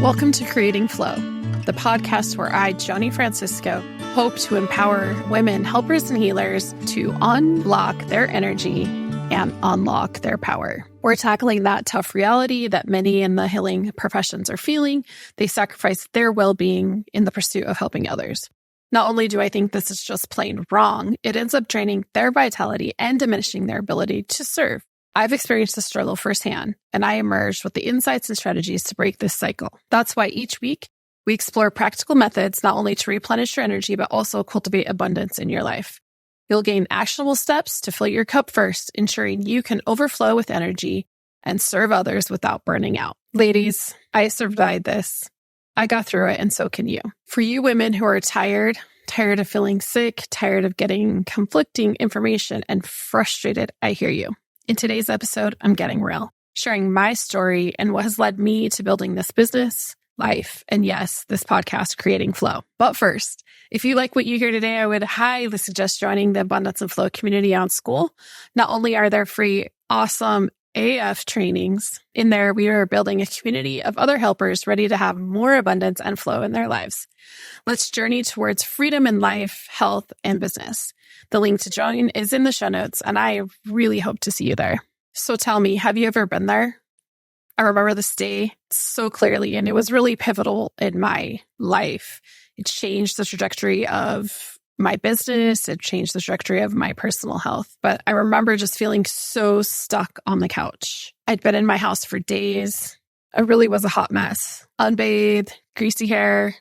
Welcome to Creating Flow, the podcast where I, Joni Francisco, hope to empower women, helpers, and healers to unblock their energy and unlock their power. We're tackling that tough reality that many in the healing professions are feeling. They sacrifice their well-being in the pursuit of helping others. Not only do I think this is just plain wrong, it ends up draining their vitality and diminishing their ability to serve. I've experienced the struggle firsthand, and I emerged with the insights and strategies to break this cycle. That's why each week, we explore practical methods not only to replenish your energy, but also cultivate abundance in your life. You'll gain actionable steps to fill your cup first, ensuring you can overflow with energy and serve others without burning out. Ladies, I survived this. I got through it, and so can you. For you women who are tired of feeling sick, tired of getting conflicting information, and frustrated, I hear you. In today's episode, I'm getting real, sharing my story and what has led me to building this business, life, and yes, this podcast, Creating Flow. But first, if you like what you hear today, I would highly suggest joining the Abundance and Flow community on School. Not only are there free, awesome AF trainings, in there we are building a community of other helpers ready to have more abundance and flow in their lives. Let's journey towards freedom in life, health, and business. The link to join is in the show notes, and I really hope to see you there. So tell me, have you ever been there? I remember this day so clearly, and it was really pivotal in my life. It changed the trajectory of my business. It changed the trajectory of my personal health. But I remember just feeling so stuck on the couch. I'd been in my house for days. I really was a hot mess. Unbathed, greasy hair,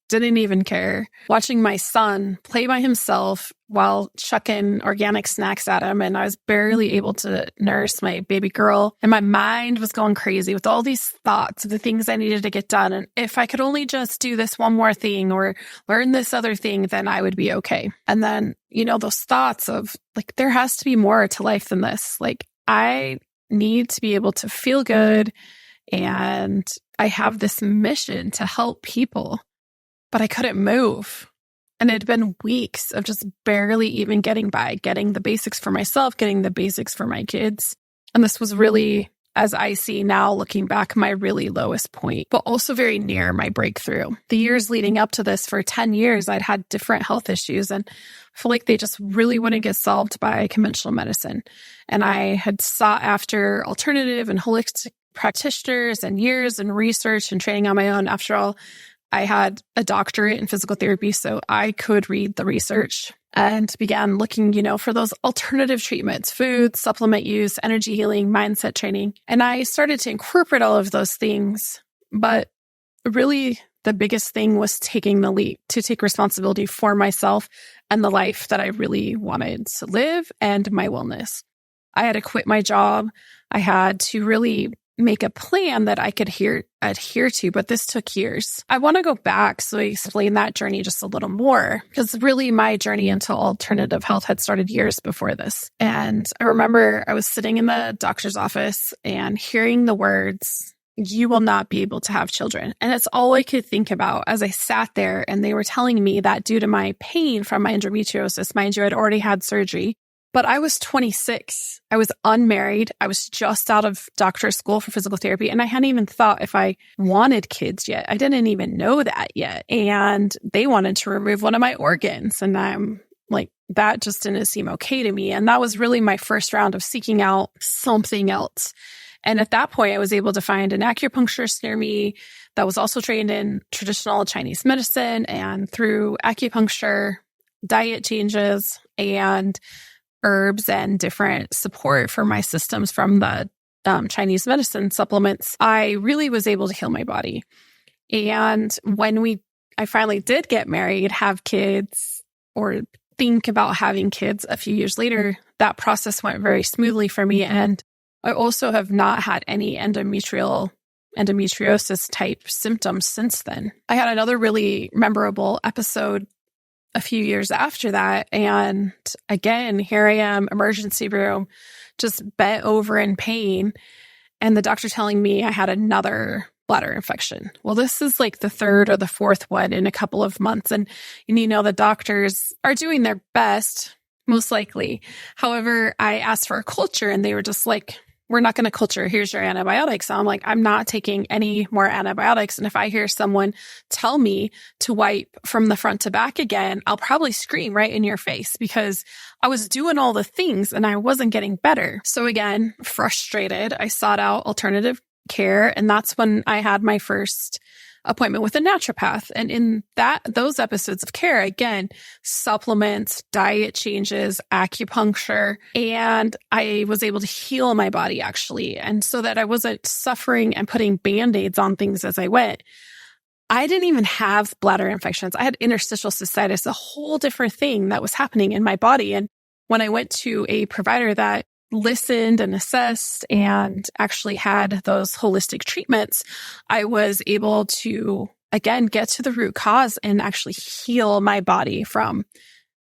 didn't even care. Watching my son play by himself while chucking organic snacks at him, and I was barely able to nurse my baby girl. And my mind was going crazy with all these thoughts of the things I needed to get done. And if I could only just do this one more thing or learn this other thing, then I would be okay. And then, those thoughts of like, there has to be more to life than this. Like, I need to be able to feel good. And I have this mission to help people. But I couldn't move. And it had been weeks of just barely even getting by, getting the basics for myself, getting the basics for my kids. And this was really, as I see now, looking back, my really lowest point, but also very near my breakthrough. The years leading up to this, for 10 years, I'd had different health issues, and I feel like they just really wouldn't get solved by conventional medicine. And I had sought after alternative and holistic practitioners and years and research and training on my own. After all, I had a doctorate in physical therapy, so I could read the research and began looking, for those alternative treatments, food, supplement use, energy healing, mindset training. And I started to incorporate all of those things. But really, the biggest thing was taking the leap to take responsibility for myself and the life that I really wanted to live and my wellness. I had to quit my job. I had to really make a plan that I could adhere to, but this took years. I want to go back so I explain that journey just a little more, because really my journey into alternative health had started years before this. And I remember I was sitting in the doctor's office and hearing the words, "You will not be able to have children." And it's all I could think about as I sat there, and they were telling me that due to my pain from my endometriosis, mind you, I'd already had surgery. But I was 26. I was unmarried. I was just out of doctor school for physical therapy. And I hadn't even thought if I wanted kids yet. I didn't even know that yet. And they wanted to remove one of my organs. And I'm like, that just didn't seem okay to me. And that was really my first round of seeking out something else. And at that point, I was able to find an acupuncturist near me that was also trained in traditional Chinese medicine. And through acupuncture, diet changes, and herbs and different support for my systems from the Chinese medicine supplements, I really was able to heal my body. And when I finally did get married, have kids, or think about having kids a few years later, that process went very smoothly for me. And I also have not had any endometriosis type symptoms since then. I had another really memorable episode a few years after that. And again, here I am, emergency room, just bent over in pain. And the doctor telling me I had another bladder infection. Well, this is like the third or the fourth one in a couple of months. And the doctors are doing their best, most likely. However, I asked for a culture, and they were just like, we're not going to culture. Here's your antibiotics. So I'm like, I'm not taking any more antibiotics. And if I hear someone tell me to wipe from the front to back again, I'll probably scream right in your face because I was doing all the things and I wasn't getting better. So again, frustrated, I sought out alternative care. And that's when I had my first appointment with a naturopath. And in those episodes of care, again, supplements, diet changes, acupuncture, and I was able to heal my body actually. And so that I wasn't suffering and putting band-aids on things as I went. I didn't even have bladder infections. I had interstitial cystitis, a whole different thing that was happening in my body. And when I went to a provider that listened and assessed and actually had those holistic treatments, I was able to, again, get to the root cause and actually heal my body from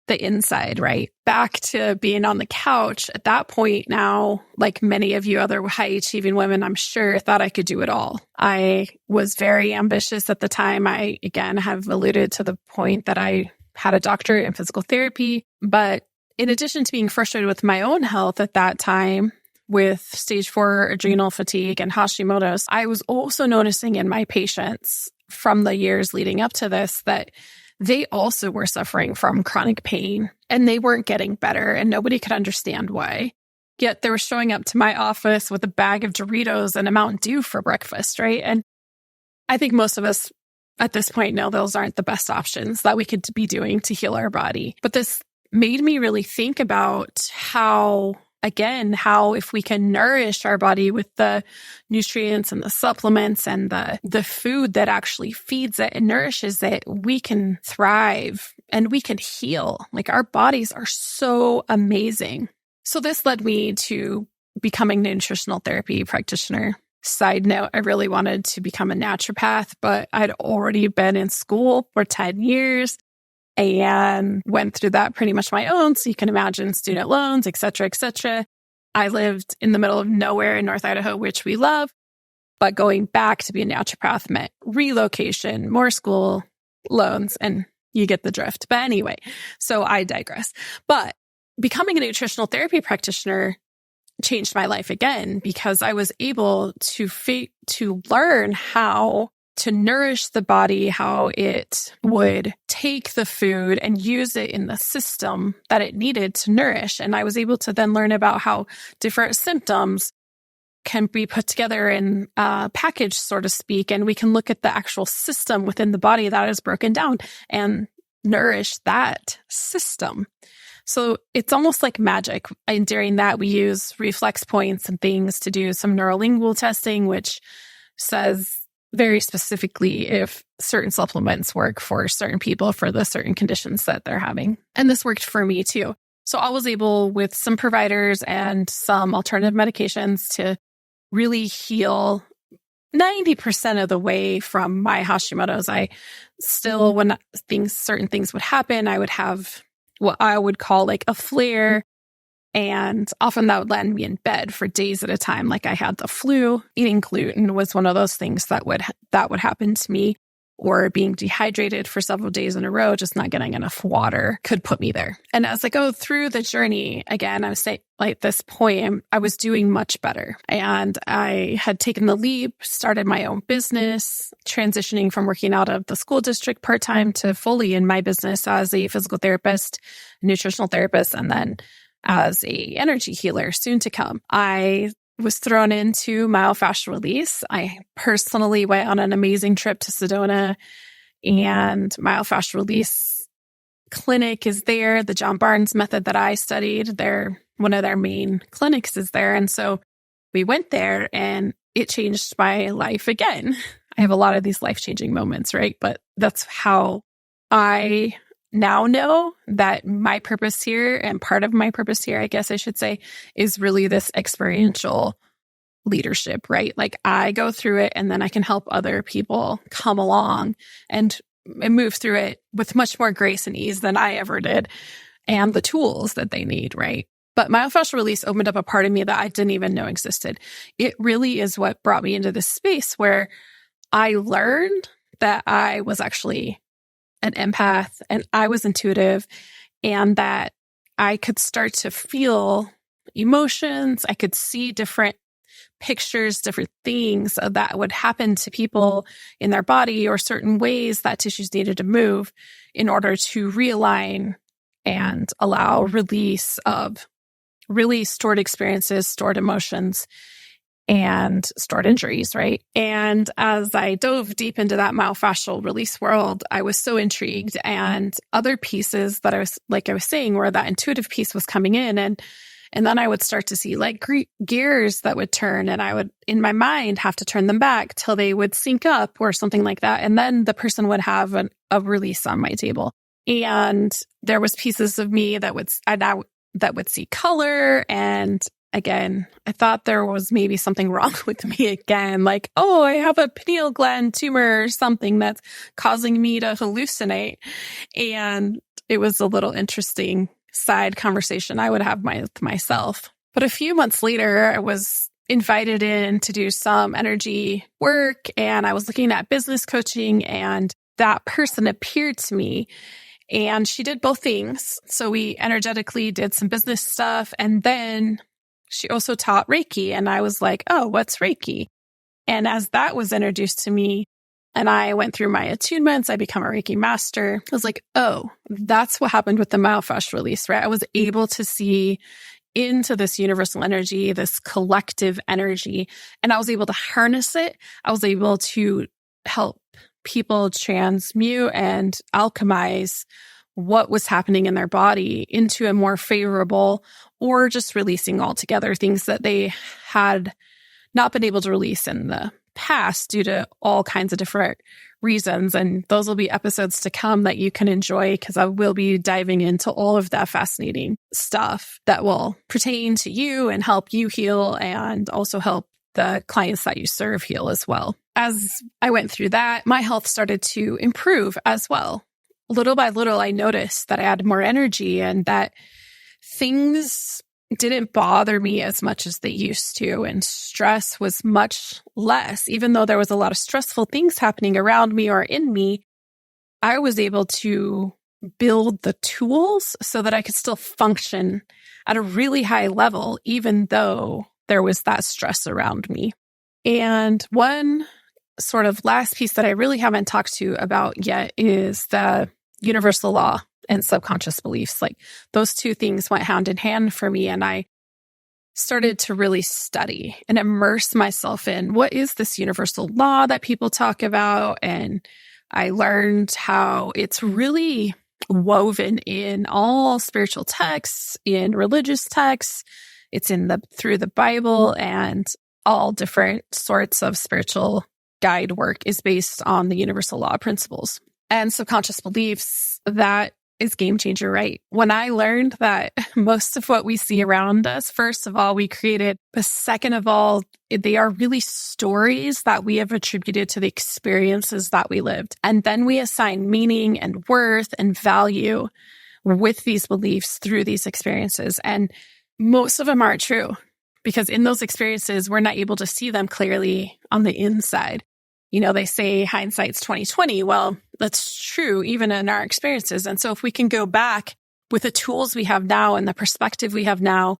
the inside, right? Back to being on the couch. At that point now, like many of you other high achieving women, I'm sure thought I could do it all. I was very ambitious at the time. I, again, have alluded to the point that I had a doctorate in physical therapy, but in addition to being frustrated with my own health at that time with stage 4 adrenal fatigue and Hashimoto's, I was also noticing in my patients from the years leading up to this that they also were suffering from chronic pain and they weren't getting better and nobody could understand why. Yet they were showing up to my office with a bag of Doritos and a Mountain Dew for breakfast, right? And I think most of us at this point know those aren't the best options that we could be doing to heal our body. But this made me really think about how if we can nourish our body with the nutrients and the supplements and the food that actually feeds it and nourishes it, we can thrive and we can heal. Like our bodies are so amazing. So this led me to becoming a nutritional therapy practitioner. Side note, I really wanted to become a naturopath, but I'd already been in school for 10 years. And went through that pretty much my own. So you can imagine student loans, et cetera, et cetera. I lived in the middle of nowhere in North Idaho, which we love. But going back to be a naturopath meant relocation, more school loans, and you get the drift. But anyway, so I digress. But becoming a nutritional therapy practitioner changed my life again because I was able to learn how to nourish the body, how it would take the food and use it in the system that it needed to nourish. And I was able to then learn about how different symptoms can be put together in a package, so to speak, and we can look at the actual system within the body that is broken down and nourish that system. So it's almost like magic. And during that, we use reflex points and things to do some neurolingual testing, which says very specifically if certain supplements work for certain people for the certain conditions that they're having. And this worked for me too. So I was able, with some providers and some alternative medications, to really heal 90% of the way from my Hashimoto's. I still, when certain things would happen, I would have what I would call like a flare. And often that would land me in bed for days at a time. Like I had the flu. Eating gluten was one of those things that would happen to me, or being dehydrated for several days in a row, just not getting enough water could put me there. And as I go through the journey, again, I was saying, like this point, I was doing much better. And I had taken the leap, started my own business, transitioning from working out of the school district part-time to fully in my business as a physical therapist, nutritional therapist, and then as a energy healer soon to come. I was thrown into myofascial release. I personally went on an amazing trip to Sedona, and myofascial release clinic is there. The John Barnes method that I studied, one of their main clinics is there. And so we went there and it changed my life again. I have a lot of these life-changing moments, right? But that's how I now know that my purpose here, and part of my purpose here, I guess I should say, is really this experiential leadership, right? Like I go through it and then I can help other people come along and move through it with much more grace and ease than I ever did, and the tools that they need, right? But myofascial release opened up a part of me that I didn't even know existed. It really is what brought me into this space where I learned that I was actually an empath and I was intuitive, and that I could start to feel emotions. I could see different pictures, different things that would happen to people in their body or certain ways that tissues needed to move in order to realign and allow release of really stored experiences, stored emotions, and stored injuries, right? And as I dove deep into that myofascial release world, I was so intrigued. And other pieces that I was saying, where that intuitive piece was coming in, and then I would start to see like gears that would turn, and I would, in my mind, have to turn them back till they would sync up or something like that. And then the person would have a release on my table. And there was pieces of me that would see color. And again, I thought there was maybe something wrong with me again. Like, oh, I have a pineal gland tumor or something that's causing me to hallucinate. And it was a little interesting side conversation I would have with myself. But a few months later, I was invited in to do some energy work, and I was looking at business coaching, and that person appeared to me. And she did both things. So we energetically did some business stuff, and then she also taught Reiki. And I was like, oh, what's Reiki? And as that was introduced to me, and I went through my attunements, I become a Reiki master. I was like, oh, that's what happened with the myofascial release, right? I was able to see into this universal energy, this collective energy, and I was able to harness it. I was able to help people transmute and alchemize what was happening in their body into a more favorable, or just releasing altogether things that they had not been able to release in the past due to all kinds of different reasons. And those will be episodes to come that you can enjoy, because I will be diving into all of that fascinating stuff that will pertain to you and help you heal, and also help the clients that you serve heal as well. As I went through that, my health started to improve as well. Little by little, I noticed that I had more energy, and that things didn't bother me as much as they used to, and stress was much less. Even though there was a lot of stressful things happening around me or in me, I was able to build the tools so that I could still function at a really high level, even though there was that stress around me. And one sort of last piece that I really haven't talked to about yet is the universal law and subconscious beliefs. Like, those two things went hand in hand for me. And I started to really study and immerse myself in what is this universal law that people talk about. And I learned how it's really woven in all spiritual texts, in religious texts. It's through the Bible, and all different sorts of spiritual guide work is based on the universal law principles. And subconscious beliefs, that is game changer, right? When I learned that most of what we see around us, first of all, we created, but second of all, they are really stories that we have attributed to the experiences that we lived. And then we assign meaning and worth and value with these beliefs through these experiences. And most of them aren't true, because in those experiences, we're not able to see them clearly on the inside. You know, they say hindsight's 20/20. Well, that's true even in our experiences. And so if we can go back with the tools we have now and the perspective we have now,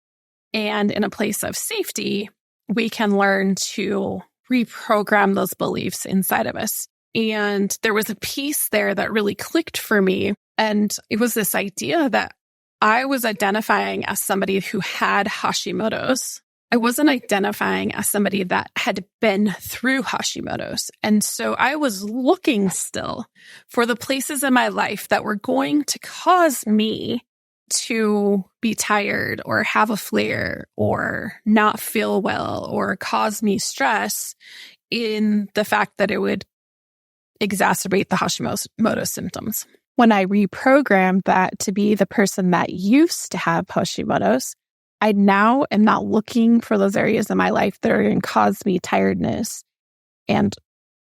and in a place of safety, we can learn to reprogram those beliefs inside of us. And there was a piece there that really clicked for me. And it was this idea that I was identifying as somebody who had Hashimoto's. I wasn't identifying as somebody that had been through Hashimoto's. And so I was looking still for the places in my life that were going to cause me to be tired or have a flare or not feel well or cause me stress, in the fact that it would exacerbate the Hashimoto's symptoms. When I reprogrammed that to be the person that used to have Hashimoto's, I now am not looking for those areas in my life that are going to cause me tiredness. And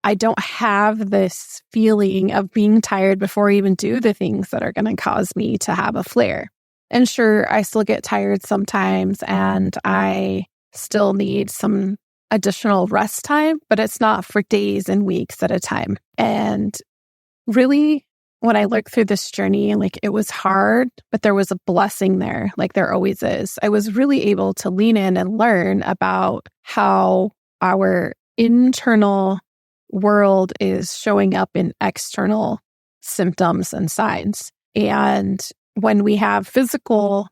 I don't have this feeling of being tired before I even do the things that are going to cause me to have a flare. And sure, I still get tired sometimes, and I still need some additional rest time, but it's not for days and weeks at a time. And really when I look through this journey, like it was hard, but there was a blessing there, like there always is. I was really able to lean in and learn about how our internal world is showing up in external symptoms and signs. And when we have physical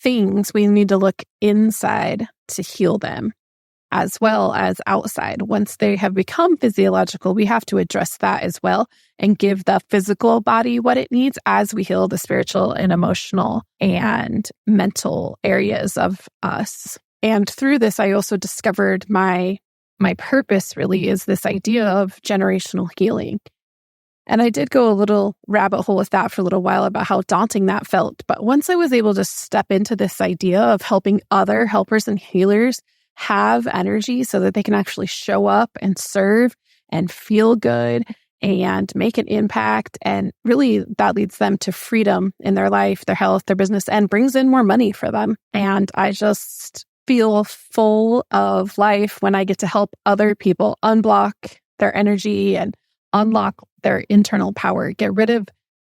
things, we need to look inside to heal them, as well as outside. Once they have become physiological, we have to address that as well and give the physical body what it needs as we heal the spiritual and emotional and mental areas of us. And through this, I also discovered my purpose really is this idea of generational healing. And I did go a little rabbit hole with that for a little while about how daunting that felt. But once I was able to step into this idea of helping other helpers and healers have energy so that they can actually show up and serve and feel good and make an impact. And really that leads them to freedom in their life, their health, their business, and brings in more money for them. And I just feel full of life when I get to help other people unblock their energy and unlock their internal power, get rid of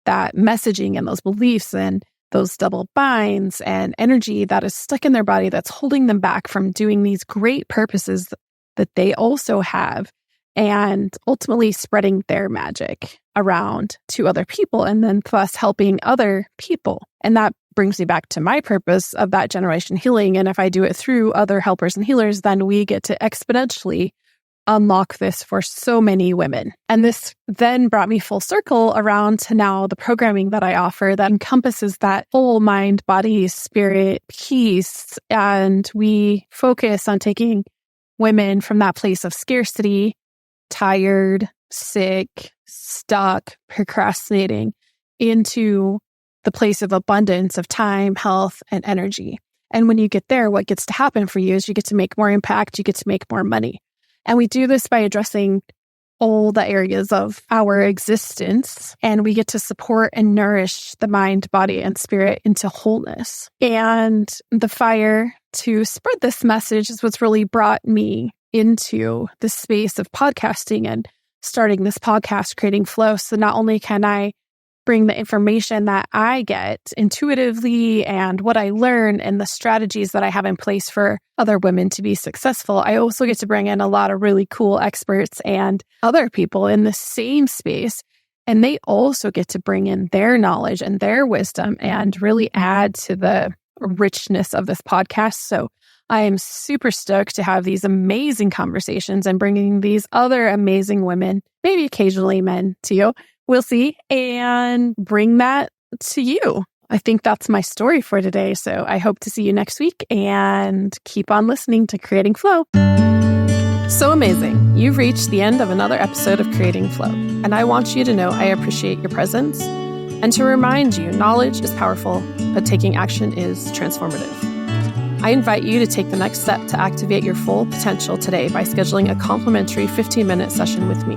that messaging and those beliefs and those double binds and energy that is stuck in their body that's holding them back from doing these great purposes that they also have, and ultimately spreading their magic around to other people and then thus helping other people. And that brings me back to my purpose of that generation healing. And if I do it through other helpers and healers, then we get to exponentially unlock this for so many women. And this then brought me full circle around to now the programming that I offer that encompasses that whole mind, body, spirit piece. And we focus on taking women from that place of scarcity, tired, sick, stuck, procrastinating, into the place of abundance of time, health, and energy. And when you get there, what gets to happen for you is you get to make more impact, you get to make more money. And we do this by addressing all the areas of our existence, and we get to support and nourish the mind, body, and spirit into wholeness. And the fire to spread this message is what's really brought me into the space of podcasting and starting this podcast, Creating Flow. So not only can I bring the information that I get intuitively and what I learn and the strategies that I have in place for other women to be successful, I also get to bring in a lot of really cool experts and other people in the same space. And they also get to bring in their knowledge and their wisdom and really add to the richness of this podcast. So I am super stoked to have these amazing conversations and bringing these other amazing women, maybe occasionally men to you. We'll see, and bring that to you. I think that's my story for today. So I hope to see you next week and keep on listening to Creating Flow. So amazing. You've reached the end of another episode of Creating Flow. And I want you to know I appreciate your presence and to remind you knowledge is powerful, but taking action is transformative. I invite you to take the next step to activate your full potential today by scheduling a complimentary 15-minute session with me.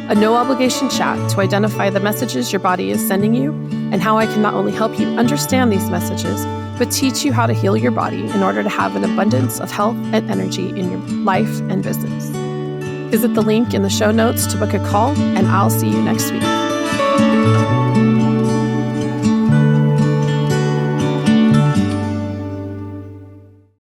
A no-obligation chat to identify the messages your body is sending you and how I can not only help you understand these messages, but teach you how to heal your body in order to have an abundance of health and energy in your life and business. Visit the link in the show notes to book a call, and I'll see you next week.